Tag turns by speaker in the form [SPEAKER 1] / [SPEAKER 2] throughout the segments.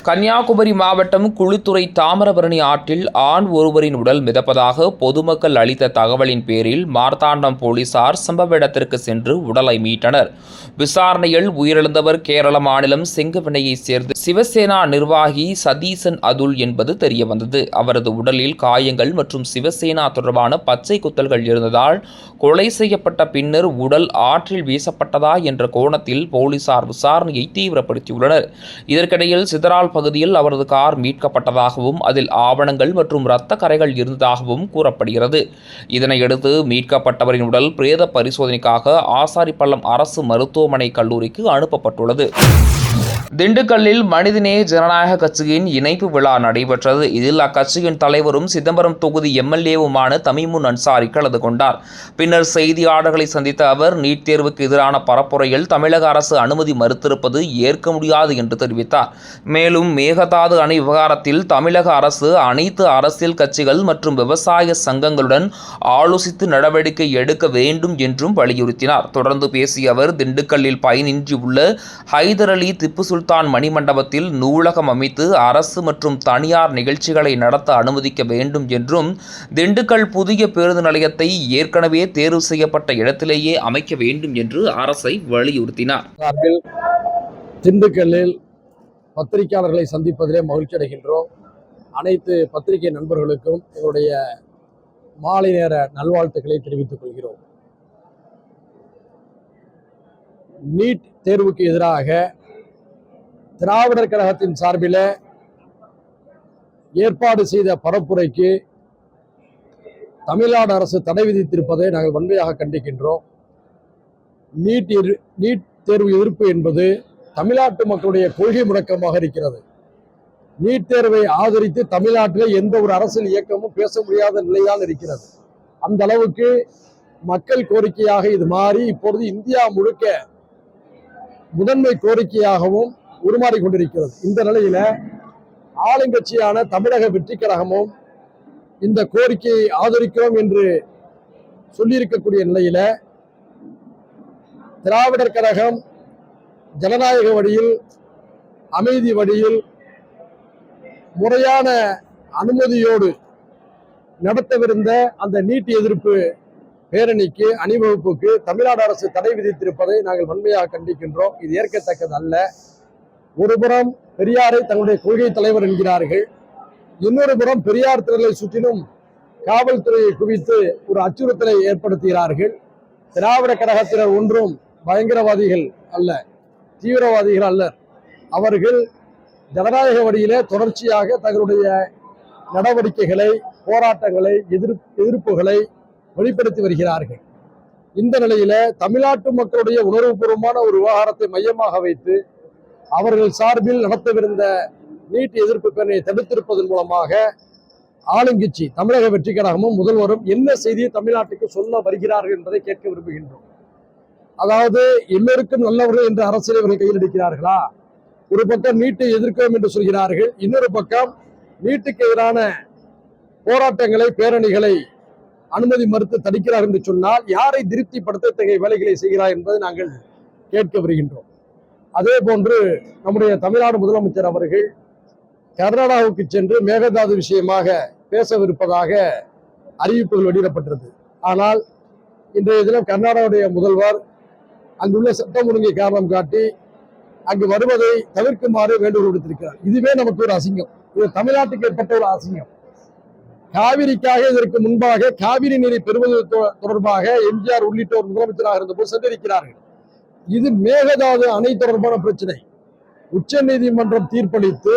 [SPEAKER 1] கன்னியாகுமரி மாவட்டம் குளித்துறை தாமிரபரணி ஆற்றில் ஆண் ஒருவரின் உடல் மிதப்பதாக பொதுமக்கள் அளித்த தகவலின் பேரில் மார்த்தாண்டம் போலீசார் சம்பவ இடத்திற்கு சென்று உடலை மீட்டனர். விசாரணையில் உயிரிழந்தவர் கேரள மாநிலம் செங்கவினையைச் சேர்ந்த சிவசேனா நிர்வாகி சதீசன் அதுல் என்பது தெரியவந்தது. அவரது உடலில் காயங்கள் மற்றும் சிவசேனா தொடர்பான பச்சை குத்தல்கள் இருந்ததால் கொலை செய்யப்பட்ட பின்னர் உடல் ஆற்றில் வீசப்பட்டதா என்ற கோணத்தில் போலீசார் விசாரணையை தீவிரப்படுத்தியுள்ளனர். இதற்கிடையில் சிதறால் பகுதியில் அவரது கார் மீட்கப்பட்டதாகவும் அதில் ஆவணங்கள் மற்றும் இரத்த கறைகள் இருந்ததாகவும் கூறப்படுகிறது. இதனையடுத்து மீட்கப்பட்டவரின் உடல் பிரேத பரிசோதனைக்காக ஆசாரிப்பள்ளம் அரசு மருத்துவமனை கல்லூரிக்கு அனுப்பப்பட்டுள்ளது. திண்டுக்கல்லில் மனிதநேய ஜனநாயக கட்சியின் இணைப்பு விழா நடைபெற்றது. இதில் அக்கட்சியின் தலைவரும் சிதம்பரம் தொகுதி எம்எல்ஏவுமான தமிமுன் அன்சாரி கலந்து கொண்டார். பின்னர் செய்தியாளர்களை சந்தித்த அவர் நீட் தேர்வுக்கு எதிரான பரப்புரையில் தமிழக அரசு அனுமதி மறுத்திருப்பது ஏற்க முடியாது என்று தெரிவித்தார். மேலும் மேகதாது அணை விவகாரத்தில் தமிழக அரசு அனைத்து அரசியல் கட்சிகள் மற்றும் விவசாய சங்கங்களுடன் ஆலோசித்து நடவடிக்கை எடுக்க வேண்டும் என்றும் வலியுறுத்தினார். தொடர்ந்து பேசிய அவர் திண்டுக்கல்லில் பயனின்றி உள்ள ஹைதர் அலி திப்பு சுல்தான் மணிமண்டபத்தில் நூலகம் அமைத்து அரசு மற்றும் தனியார் நிகழ்ச்சிகளை நடத்த அனுமதிக்க வேண்டும் என்றும் திண்டுக்கல் புதிய பேருந்து நிலையத்தை ஏற்கனவே தேர்வு செய்யப்பட்ட இடத்திலேயே அமைக்க வேண்டும் என்று அரசை வலியுறுத்தினார்.
[SPEAKER 2] திண்டுக்கல்லில் பத்திரிகையாளர்களை சந்திப்பதிலே மகிழ்ச்சி அடைகின்றோம். அனைத்து பத்திரிகை நண்பர்களுக்கும் எங்களுடைய மாலை நேர நல்வாழ்த்துக்களை தெரிவித்துக் கொள்கிறோம். நீட் தேர்வுக்கு எதிராக திராவிடர் கழகத்தின் சார்பில் ஏற்பாடு செய்த பரப்புரைக்கு தமிழ்நாடு அரசு தடை விதித்திருப்பதை நாங்கள் வன்மையாக கண்டிக்கின்றோம். நீட் தேர்வு எதிர்ப்பு என்பது தமிழ்நாட்டு மக்களுடைய கொள்கை முழக்கமாக இருக்கிறது. நீட் தேர்வை ஆதரித்து தமிழ்நாட்டில் எந்த ஒரு அரசியல் இயக்கமும் பேச முடியாத நிலைதான் இருக்கிறது. அந்த அளவுக்கு மக்கள் கோரிக்கையாக இது மாறி இப்பொழுது இந்தியா முழுக்க முதன்மை கோரிக்கையாகவும் உருமாறி கொண்டிருக்கிறது. இந்த நிலையில ஆளுங்கட்சியான தமிழக வெற்றி கழகமும் இந்த கோரிக்கையை ஆதரிக்கிறோம் என்று சொல்லியிருக்கக்கூடிய நிலையில திராவிடர் கழகம் ஜனநாயக வழியில் அமைதி வழியில் முறையான அனுமதியோடு நடத்தவிருந்த அந்த நீட் எதிர்ப்பு பேரணிக்கு அணிவகுப்புக்கு தமிழ்நாடு அரசு தடை விதித்திருப்பதை நாங்கள் வன்மையாக கண்டிக்கின்றோம். இது ஏற்கத்தக்கது அல்ல. ஒருபுறம் பெரியாரை தங்களுடைய கொள்கை தலைவர் என்கிறார்கள், இன்னொரு புறம் பெரியார் திரளை சுற்றிலும் காவல்துறையை குவித்து ஒரு அச்சுறுத்தலை ஏற்படுத்துகிறார்கள். திராவிட கழகத்தினர் ஒன்றும் பயங்கரவாதிகள் அல்ல, தீவிரவாதிகள் அல்ல. அவர்கள் ஜனநாயக வழியிலே தொடர்ச்சியாக தங்களுடைய நடவடிக்கைகளை, போராட்டங்களை, எதிர்ப்புகளை வெளிப்படுத்தி வருகிறார்கள். இந்த நிலையில தமிழ்நாட்டு மக்களுடைய உணர்வுபூர்வமான ஒரு விவகாரத்தை மையமாக வைத்து அவர்கள் சார்பில் நடத்தவிருந்த நீட் எதிர்ப்பு பேரணியை தடுத்திருப்பதன் மூலமாக ஆளுங்கட்சி தமிழக வெற்றி கழகமும் முதல்வரும் என்ன செய்தியை தமிழ்நாட்டுக்கு சொல்ல வருகிறார்கள் என்பதை கேட்க விரும்புகின்றோம். அதாவது எல்லோருக்கும் நல்லவர்கள் என்று அரசியலை இவர்கள் கையில் எடுக்கிறார்களா? ஒரு பக்கம் நீட்டை எதிர்க்கிறோம் என்று சொல்கிறார்கள், இன்னொரு பக்கம் நீட்டுக்கு எதிரான போராட்டங்களை, பேரணிகளை அனுமதி மறுத்து தடுக்கிறார் என்று சொன்னால் யாரை திருப்திப்படுத்த இத்தகைய வேலைகளை செய்கிறார் என்பதை நாங்கள் கேட்க வருகின்றோம். அதே போன்று நம்முடைய தமிழ்நாடு முதலமைச்சர் அவர்கள் கர்நாடகாவுக்கு சென்று மேகதாது விஷயமாக பேசவிருப்பதாக அறிவிப்புகள் வெளியிடப்பட்டது. ஆனால் இன்றைய தினம் கர்நாடகாவுடைய முதல்வர் அங்குள்ள சட்டம் ஒழுங்கை காரணம் காட்டி அங்கு வருவதை தவிர்க்குமாறு வேண்டுகோள் விடுத்திருக்கிறார். இதுவே நமக்கு ஒரு அசிங்கம். இது தமிழ்நாட்டுக்கு ஏற்பட்ட ஒரு அசிங்கம். காவிரிக்காக இதற்கு முன்பாக காவிரி நீரை பெறுவது தொடர்பாக எம்ஜிஆர் உள்ளிட்டோர் முதலமைச்சராக இருந்தபோது சென்றிருக்கிறார்கள். இது மேகதாது அணை தொடர்பான பிரச்சனை. உச்ச நீதிமன்றம் தீர்ப்பளித்து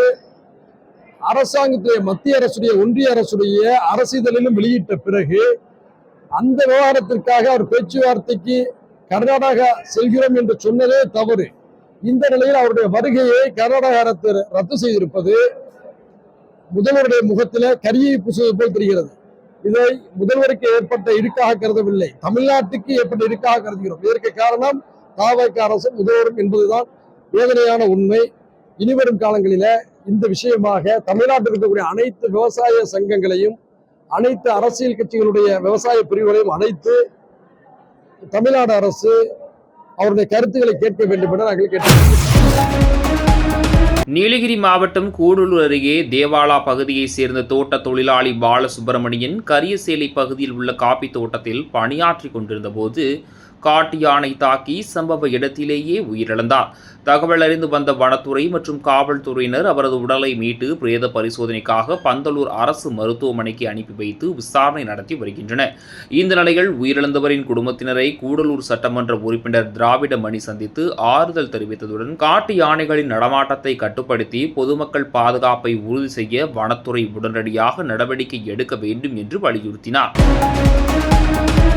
[SPEAKER 2] அரசாங்கத்துடைய மத்திய அரசுடைய ஒன்றிய அரசுடைய அரசிதழிலும் வெளியிட்ட பிறகு அந்த விவகாரத்திற்காக அவர் பேச்சுவார்த்தைக்கு கர்நாடகா செல்கிறோம் என்று சொன்னதே தவறு. இந்த நிலையில் அவருடைய வருகையை கர்நாடக அரசு ரத்து செய்திருப்பது முதல்வருடைய முகத்தில கரியை பூசுவது போல் தெரிகிறது. இதை முதல்வருக்கு ஏற்பட்ட இடுக்காக கருதவில்லை, தமிழ்நாட்டுக்கு ஏற்பட்ட இடுக்காக கருதுகிறோம். இதற்கு காரணம் தாவக அரசும் முதல்வரும் என்பதுதான் வேதனையான உண்மை. இனிவரும் காலங்களில இந்த விஷயமாக தமிழ்நாட்டில் இருக்கக்கூடிய அனைத்து விவசாய சங்கங்களையும், அனைத்து அரசியல் கட்சிகளுடைய விவசாய பிரிவுகளையும் அழைத்து தமிழ்நாடு அரசு அவருடைய கருத்துக்களை கேட்க வேண்டும் என நாங்கள் கேட்டுக்கொள்கிறோம்.
[SPEAKER 1] நீலகிரி மாவட்டம் கூடலூர் அருகே தேவாலா பகுதியைச் சேர்ந்த தோட்ட தொழிலாளி பாலசுப்பிரமணியன் கரியசேலை பகுதியில் உள்ள காப்பி தோட்டத்தில் பணியாற்றிக் கொண்டிருந்த போது காட்டு யானை தாக்கி சம்பவ இடத்திலேயே உயிரிழந்தார். தகவல் அறிந்து வந்த வனத்துறை மற்றும் காவல்துறையினர் அவரது உடலை மீட்டு பிரேத பரிசோதனைக்காக பந்தலூர் அரசு மருத்துவமனைக்கு அனுப்பி வைத்து விசாரணை நடத்தி வருகின்றனர். இந்த நிலையில் உயிரிழந்தவரின் குடும்பத்தினரை கூடலூர் சட்டமன்ற உறுப்பினர் திராவிட மணி சந்தித்து ஆறுதல் தெரிவித்ததுடன் காட்டு யானைகளின் நடமாட்டத்தை கட்டுப்படுத்தி பொதுமக்கள் பாதுகாப்பை உறுதி செய்ய வனத்துறை உடனடியாக நடவடிக்கை எடுக்க வேண்டும் என்று வலியுறுத்தினார்.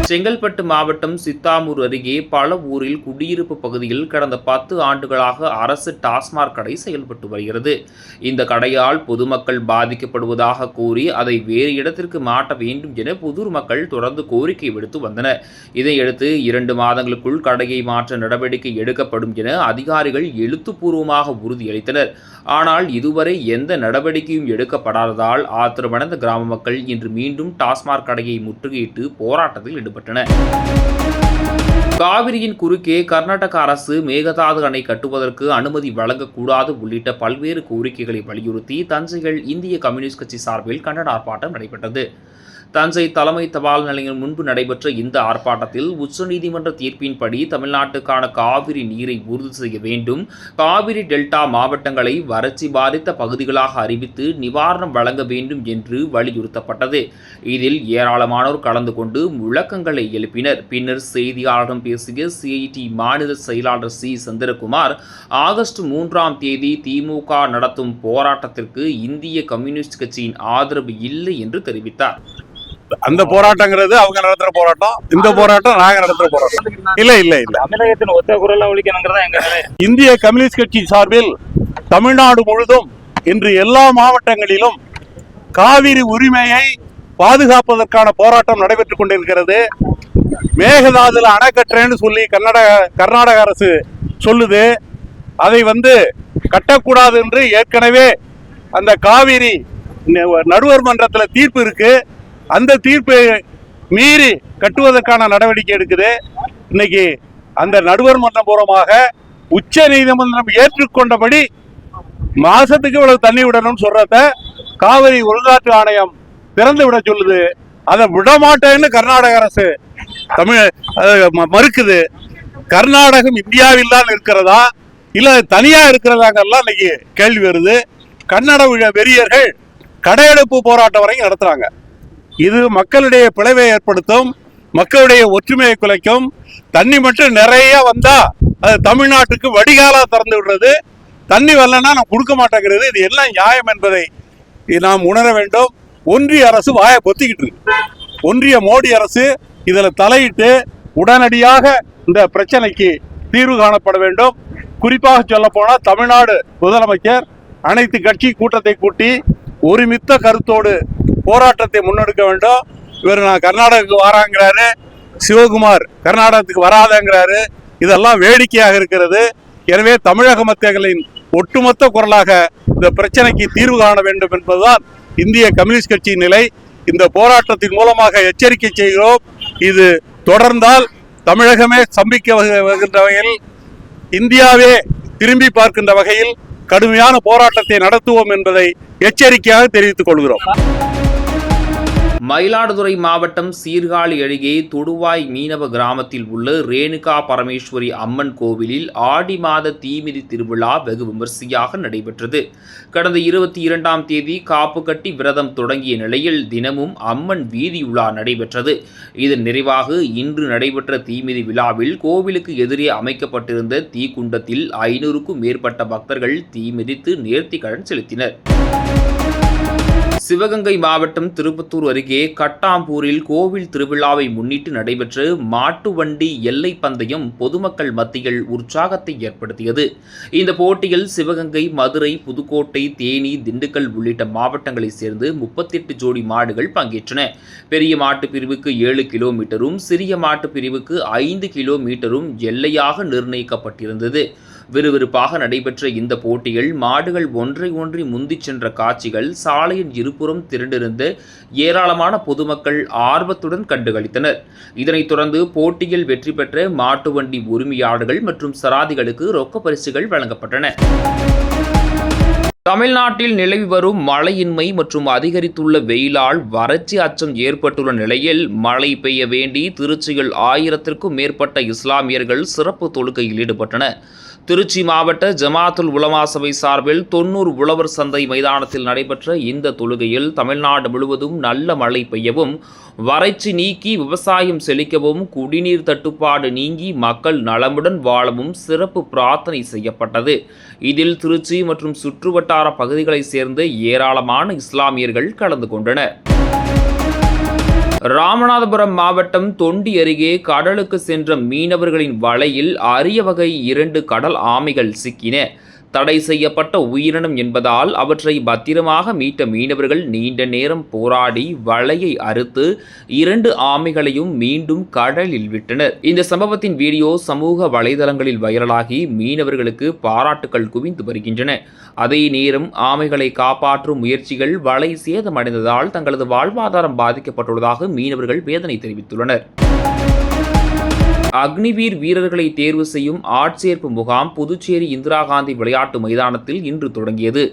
[SPEAKER 1] செங்கல்பட்டு மாவட்டம் சித்தாமூர் அருகே பல ஊரில் குடியிருப்பு பகுதியில் கடந்த 10 ஆண்டுகளாக அரசு டாஸ்மாக் கடை செயல்பட்டு வருகிறது. இந்த கடையால் பொதுமக்கள் பாதிக்கப்படுவதாக கூறி அதை வேறு இடத்திற்கு மாற்ற வேண்டும் என புதூர் மக்கள் தொடர்ந்து கோரிக்கை விடுத்து வந்தனர். இதையடுத்து 2 மாதங்களுக்குள் கடையை மாற்ற நடவடிக்கை எடுக்கப்படும் என அதிகாரிகள் எழுத்துப்பூர்வமாக உறுதியளித்தனர். ஆனால் இதுவரை எந்த நடவடிக்கையும் எடுக்கப்படாததால் ஆத்திரமடைந்த கிராம மக்கள் இன்று மீண்டும் டாஸ்மாக் கடையை முற்றுகையிட்டு போராட்டத்தில் ஈடுபட்டனர். காவிரியின் குறுக்கே கர்நாடக அரசு மேகதாது அணை கட்டுவதற்கு அனுமதி வழங்கக்கூடாது உள்ளிட்ட பல்வேறு கோரிக்கைகளை வலியுறுத்தி தஞ்சையில் இந்திய கம்யூனிஸ்ட் கட்சி சார்பில் கண்டன ஆர்ப்பாட்டம் நடைபெற்றது. தஞ்சை தலைமை தபால் நிலையம் முன்பு நடைபெற்ற இந்த ஆர்ப்பாட்டத்தில் உச்சநீதிமன்ற தீர்ப்பின்படி தமிழ்நாட்டுக்கான காவிரி நீரை உறுதி செய்ய வேண்டும், காவிரி டெல்டா மாவட்டங்களை வறட்சி பாதித்த பகுதிகளாக அறிவித்து நிவாரணம் வழங்க வேண்டும் என்று வலியுறுத்தப்பட்டது. இதில் ஏராளமானோர் கலந்து கொண்டு முழக்கங்களை எழுப்பினர். பின்னர் செய்தியாளர்களிடம் பேசிய சிஐடி மாநில செயலாளர் சி சந்திரகுமார், ஆகஸ்ட் 3ஆம் தேதி திமுக நடத்தும் போராட்டத்திற்கு இந்திய கம்யூனிஸ்ட் கட்சியின் ஆதரவு இல்லை என்று தெரிவித்தார்.
[SPEAKER 3] அந்த போராட்டங்கிறது அவங்க நடத்துற போராட்டம், இந்த போராட்டம் நாங்க நடத்துற போராட்டம் இல்ல இல்ல இல்ல.
[SPEAKER 4] தமிழகத்தின் ஒத்த குரல் ஒழிக்கணுங்கிறதா எங்க நிலை.
[SPEAKER 3] இந்திய கம்யூனிஸ்ட் கட்சி சார்பில் தமிழ்நாடு முழுதும் இன்று எல்லா மாவட்டங்களிலும் காவிரி உரிமையை பாதுகாப்பதற்கான போராட்டம் நடைபெற்றுக் கொண்டிருக்கிறது. மேகதாதுல அணை கட்டுறேன்னு சொல்லி கர்நாடக அரசு சொல்லுது. அதை கட்டக்கூடாது என்று ஏற்கனவே அந்த காவிரி நடுவர் மன்றத்தில் தீர்ப்பு இருக்கு. அந்த தீர்ப்பை மீறி கட்டுவதற்கான நடவடிக்கை எடுக்குது. இன்னைக்கு அந்த நடுவர் மன்றம் மூலமாக உச்ச நீதிமன்றம் ஏற்றுக்கொண்டபடி மாசத்துக்கு இவ்வளவு தண்ணி விடணும்னு சொல்றத காவிரி ஒழுங்காற்று ஆணையம் திறந்து விட சொல்லுது. அதை விடமாட்டேன்னு கர்நாடக அரசு மறுக்குது. கர்நாடகம் இந்தியாவில் தான் இருக்கிறதா இல்ல தனியா இருக்கிறதாங்கெல்லாம் இன்னைக்கு கேள்வி வருது. கன்னட வெறியர்கள் கடையெடுப்பு போராட்டம் வரைக்கும் நடத்துறாங்க. இது மக்களுடைய பிளவை ஏற்படுத்தும், மக்களுடைய ஒற்றுமையை குலைக்கும். தண்ணி மட்டும் நிறைய வந்தா அது தமிழ்நாட்டுக்கு வடிகாலா திறந்து விடுறது, தண்ணி வரலன்னா நான் கொடுக்க மாட்டேங்கிறது. இது எல்லாம் நியாயம் என்பதை நாம் உணர வேண்டும். ஒன்றிய அரசு வாயை பொத்திக்கிட்டு இருக்கு. ஒன்றிய மோடி அரசு இதுல தலையிட்டு உடனடியாக இந்த பிரச்சனைக்கு தீர்வு காணப்பட வேண்டும். குறிப்பாக சொல்ல போனா தமிழ்நாடு முதலமைச்சர் அனைத்து கட்சி கூட்டத்தை கூட்டி ஒருமித்த கருத்தோடு போராட்டத்தை முன்னெடுக்க வேண்டும். இவர் நான் கர்நாடகத்துக்கு வராங்கிறாரு, சிவகுமார் கர்நாடகத்துக்கு வராதங்கிறாரு. இதெல்லாம் வேடிக்கையாக இருக்கிறது. எனவே தமிழக மக்களின் ஒட்டுமொத்த குரலாக இந்த பிரச்சனைக்கு தீர்வு காண வேண்டும் என்பதுதான் இந்திய கம்யூனிஸ்ட் கட்சியின் நிலை. இந்த போராட்டத்தின் மூலமாக எச்சரிக்கை செய்கிறோம். இது தொடர்ந்தால் தமிழகமே சம்பிக்க வருகின்ற வகையில், இந்தியாவே திரும்பி பார்க்கின்ற வகையில் கடுமையான போராட்டத்தை நடத்துவோம் என்பதை எச்சரிக்கையாக தெரிவித்துக் கொள்கிறோம்.
[SPEAKER 1] மயிலாடுதுறை மாவட்டம் சீர்காழி அருகே தொடுவாய் மீனவ கிராமத்தில் உள்ள ரேணுகா பரமேஸ்வரி அம்மன் கோவிலில் ஆடி மாத தீமிதி திருவிழா வெகு விமர்சையாக நடைபெற்றது. கடந்த 22ஆம் தேதி காப்பு கட்டி விரதம் தொடங்கிய நிலையில் தினமும் அம்மன் வீதியுலா நடைபெற்றது. இதன் நிறைவாக இன்று நடைபெற்ற தீமிதி விழாவில் கோவிலுக்கு எதிரே அமைக்கப்பட்டிருந்த தீக்குண்டத்தில் 500க்கும் மேற்பட்ட பக்தர்கள் தீமிதித்து நேர்த்திக்கடன் செலுத்தினர். சிவகங்கை மாவட்டம் திருப்பத்தூர் அருகே கட்டாம்பூரில் கோவில் திருவிழாவை முன்னிட்டு நடைபெற்ற மாட்டு வண்டி எல்லை பந்தயம் பொதுமக்கள் மத்தியில் உற்சாகத்தை ஏற்படுத்தியது. இந்த போட்டியில் சிவகங்கை, மதுரை, புதுக்கோட்டை, தேனி, திண்டுக்கல் உள்ளிட்ட மாவட்டங்களைச் சேர்ந்து 38 ஜோடி மாடுகள் பங்கேற்றன. பெரிய மாட்டு பிரிவுக்கு 7 கிலோமீட்டரும் சிறிய மாட்டு பிரிவுக்கு 5 கிலோமீட்டரும் எல்லையாக நிர்ணயிக்கப்பட்டிருந்தது. விறுவிறுப்பாக நடைபெற்ற இந்த போட்டியில் மாடுகள் ஒன்றை ஒன்றி முந்திச் சென்ற காட்சிகள் சாலையின் இருபுறம் திரண்டிருந்த ஏராளமான பொதுமக்கள் ஆர்வத்துடன் கண்டுகளித்தனர். இதனைத் தொடர்ந்து போட்டியில் வெற்றி பெற்ற மாட்டு வண்டி உரிமையாளர்கள் மற்றும் சராதிகளுக்கு ரொக்க பரிசுகள் வழங்கப்பட்டன. தமிழ்நாட்டில் நிலவி வரும் மழையின்மை மற்றும் அதிகரித்துள்ள வெயிலால் வறட்சி அச்சம் ஏற்பட்டுள்ள நிலையில் மழை பெய்ய வேண்டி திருச்சியில் 1000க்கும் மேற்பட்ட இஸ்லாமியர்கள் சிறப்பு தொழுகையில் ஈடுபட்டனர். திருச்சி மாவட்ட ஜமாத்துல் உலமா சபை சார்பில் 90 உழவர் சந்தை மைதானத்தில் நடைபெற்ற இந்த தொழுகையில் தமிழ்நாடு முழுவதும் நல்ல மழை பெய்யவும், வறட்சி நீக்கி விவசாயம் செழிக்கவும், குடிநீர் தட்டுப்பாடு நீங்கி மக்கள் நலமுடன் வாழவும் சிறப்பு பிரார்த்தனை செய்யப்பட்டது. இதில் திருச்சி மற்றும் சுற்றுவட்டார பகுதிகளைச் சேர்ந்த ஏராளமான இஸ்லாமியர்கள் கலந்து கொண்டனர். ராமநாதபுரம் மாவட்டம் தொண்டி அருகே கடலுக்கு சென்ற மீனவர்களின் வலையில் அரிய வகை 2 கடல் ஆமைகள் சிக்கின. தடை செய்யப்பட்ட உயிரினம் என்பதால் அவற்றை பத்திரமாக மீட்ட மீனவர்கள் நீண்ட நேரம் போராடி வலையை அறுத்து 2 ஆமைகளையும் மீண்டும் கடலில் விட்டனர். இந்த சம்பவத்தின் வீடியோ சமூக வலைதளங்களில் வைரலாகி மீனவர்களுக்கு பாராட்டுக்கள் குவிந்து வருகின்றன. அதே நேரம் ஆமைகளை காப்பாற்றும் முயற்சிகள் வலை சேதமடைந்ததால் தங்களது வாழ்வாதாரம் பாதிக்கப்பட்டுள்ளதாக மீனவர்கள் வேதனை தெரிவித்துள்ளனர். அக்னிவீர் வீரர்களை தேர்வு செய்யும் ஆட்சேர்ப்பு முகாம் புதுச்சேரி இந்திரா காந்தி விளையாட்டு மைதானத்தில் இன்று தொடங்கியது.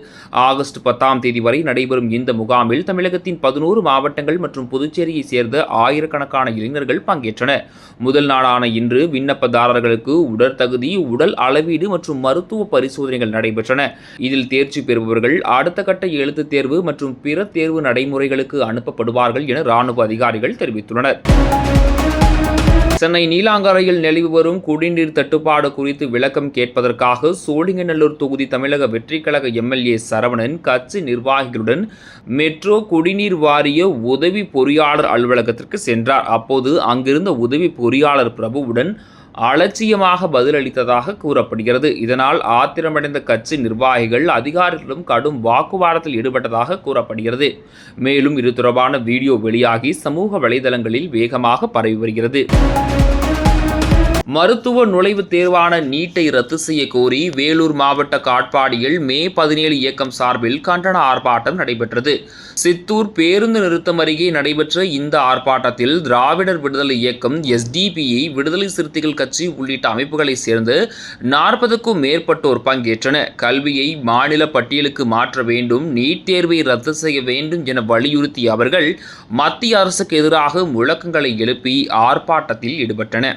[SPEAKER 1] ஆகஸ்ட் 10ஆம் தேதி வரை நடைபெறும் இந்த முகாமில் தமிழகத்தின் 11 மாவட்டங்கள் மற்றும் புதுச்சேரியைச் சேர்ந்த ஆயிரக்கணக்கான இளைஞர்கள் பங்கேற்றனர். முதல் நாளான இன்று விண்ணப்பதாரர்களுக்கு உடற்தகுதி, உடல் அளவீடு மற்றும் மருத்துவ பரிசோதனைகள் நடைபெற்றன. இதில் தேர்ச்சி பெறுபவர்கள் அடுத்த கட்ட எழுத்துத் தேர்வு மற்றும் பிற தேர்வு நடைமுறைகளுக்கு அனுப்பப்படுவார்கள் என ராணுவ அதிகாரிகள் தெரிவித்துள்ளனர். சென்னை நீலாங்கரையில் நிலவி வரும் குடிநீர் தட்டுப்பாடு குறித்து விளக்கம் கேட்பதற்காக சோழிங்கநல்லூர் தொகுதி தமிழக வெற்றிக் கழக எம்எல்ஏ சரவணன் கட்சி நிர்வாகிகளுடன் மெட்ரோ குடிநீர் வாரிய உதவி பொறியாளர் அலுவலகத்திற்கு சென்றார். அப்போது அங்கிருந்த உதவி பொறியாளர் பிரபுவுடன் அலட்சியமாக பதிலளித்ததாக கூறப்படுகிறது. இதனால் ஆத்திரமடைந்த கட்சி நிர்வாகிகள் அதிகாரிகளிடம் கடும் வாக்குவாதத்தில் ஈடுபட்டதாக கூறப்படுகிறது. மேலும் இது தொடர்பான வீடியோ வெளியாகி சமூக வலைதளங்களில் வேகமாக பரவி வருகிறது. மருத்துவ நுழைவுத் தேர்வான நீட்டை ரத்து செய்ய கோரி வேலூர் மாவட்ட காட்பாடியில் மே 17 இயக்கம் சார்பில் கண்டன ஆர்ப்பாட்டம் நடைபெற்றது. சித்தூர் பேருந்து நிறுத்தம் அருகே நடைபெற்ற இந்த ஆர்ப்பாட்டத்தில் திராவிடர் விடுதலை இயக்கம், எஸ்டிபிஐ, விடுதலை சிறுத்தைகள் கட்சி உள்ளிட்ட அமைப்புகளைச் சேர்ந்து 40க்கும் மேற்பட்டோர் பங்கேற்றனர். கல்வியை மாநில பட்டியலுக்கு மாற்ற வேண்டும், நீட் தேர்வை ரத்து செய்ய வேண்டும் என வலியுறுத்திய அவர்கள் மத்திய அரசுக்கு எதிராக முழக்கங்களை எழுப்பி ஆர்ப்பாட்டத்தில் ஈடுபட்டனர்.